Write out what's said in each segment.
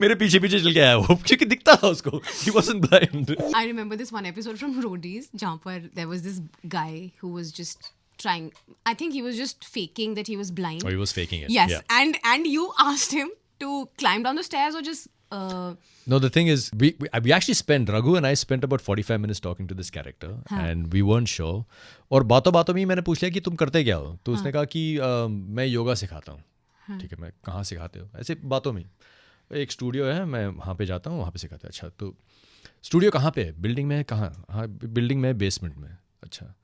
मेरे पीछे पीछे चल के आया वो, क्योंकि दिखता था उसको. He wasn't blind. I remember this one episode from Roadies, जहाँ पर there was this guy who was just trying. I think he was just faking that he was blind. Oh, he was faking it. Yes, Yeah. and you asked him to climb down the stairs or just. No, the thing is, we actually spent, Raghu and I spent about 45 minutes talking to this character, and we weren't sure. और बातों बातों में ही मैंने पूछ लिया कि तुम करते क्या हो, तो उसने कहा कि मैं योगा सिखाता हूँ. ठीक है, मैं कहाँ सिखाते हो, ऐसे बातों में. एक स्टूडियो है, मैं वहाँ पे जाता हूँ, वहाँ पे सिखाते हैं. अच्छा, तो स्टूडियो कहाँ पे है, बिल्डिंग में है, कहाँ? हाँ, बिल्डिंग में, बेसमेंट में. अच्छा.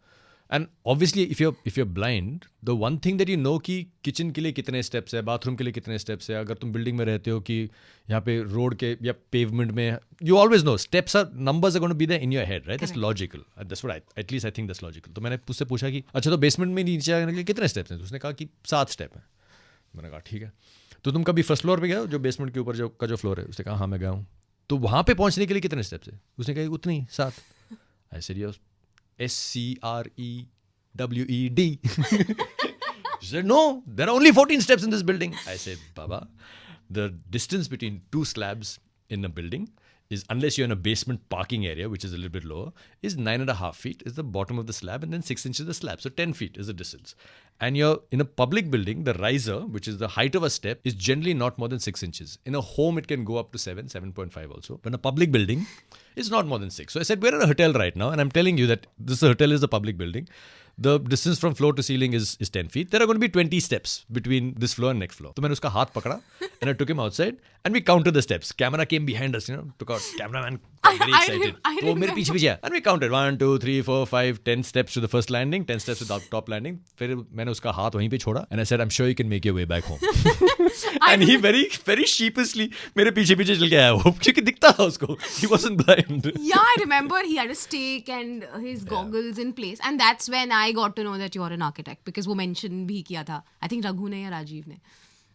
And obviously if you are blind, the one thing that you know कि किचन के लिए कितने स्टेप्स है, बाथरूम के लिए कितने स्टेप्स है, अगर तुम बिल्डिंग में रहते हो कि यहाँ पे रोड के या पेवमेंट में, you always know steps are, numbers are going to be there in your head, right? That's logical. That's what at least I think that's logical. तो मैंने उससे पूछा कि अच्छा, तो बेसमेंट में नीचे आने के लिए कितने स्टेप्स हैं? तो उसने कहा कि 7 स्टेप हैं. मैंने कहा ठीक है, तो तुम कभी फर्स्ट फ्लोर पे गए हो, जो बेसमेंट के ऊपर जो फ्लोर है? उसने कहा हाँ मैं गया हूँ. तो वहाँ पे पहुँचने के लिए कितने स्टेप्स है? उसने कहा उतनी 7. I said SCREWED. She said, no, there are only 14 steps in this building. I said, Baba, the distance between 2 slabs in a building is, unless you're in a basement parking area, which is a little bit lower, is 9.5 feet is the bottom of the slab, and then 6 inches the slab. So 10 feet is the distance. And you're in a public building, the riser, which is the height of a step, is generally not more than 6 inches. In a home, it can go up to 7.5 also. But in a public building, it's not more than 6. So I said, we're at a hotel right now, and I'm telling you that this hotel is a public building. The distance from floor to ceiling is 10 feet. There are going to be 20 steps between this floor and next floor. So I took his hand and I took him outside and we counted the steps. Camera came behind us, took out. Cameraman got very excited. And we counted 1, 2, 3, 4, 5, 10 steps to the first landing, 10 steps to the top landing. Then I took his hand and I said, I'm sure you can make your way back home. And he very, very sheepishly मेरे पीछे पीछे चल के आया वो, क्योंकि दिखता था उसको. He wasn't blind. Yeah, I remember he had a stake and his goggles in place, and that's when I got to know that you are an architect, because वो mention भी किया था. I think Raghu ने या राजीव ने.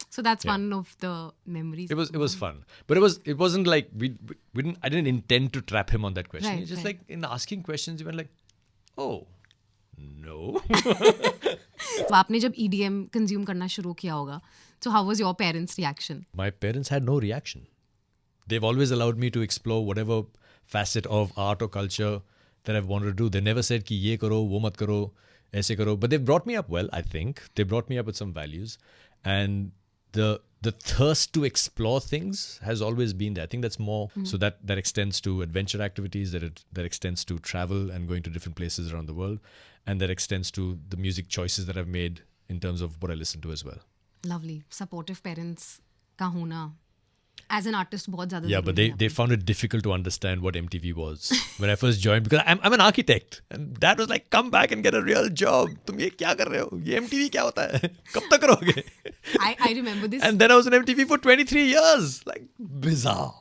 So that's one of the memories. It was fun, but it wasn't like we didn't. I didn't intend to trap him on that question. Right, It's just right. like in asking questions, you went like, oh no. तो आपने जब EDM consume करना शुरू किया होगा, so how was your parents' reaction? My parents had no reaction. They've always allowed me to explore whatever facet of art or culture that I've wanted to do. They never said कि ये करो, वो मत करो, ऐसे करो. But they've brought me up well, I think. They brought me up with some values. And the thirst to explore things has always been there. I think that's more, so that extends to adventure activities, that extends to travel and going to different places around the world. And that extends to the music choices that I've made in terms of what I listen to as well. Lovely. Supportive parents का होना as an artist बहुत ज़्यादा Yeah, but ज़रूरी they found it difficult to understand what MTV was when I first joined, because I'm an architect, and Dad was like, come back and get a real job. तुम ये क्या कर रहे हो? ये MTV क्या होता है? कब तक करोगे? I remember this. And then I was on MTV for 23 years. Like, bizarre.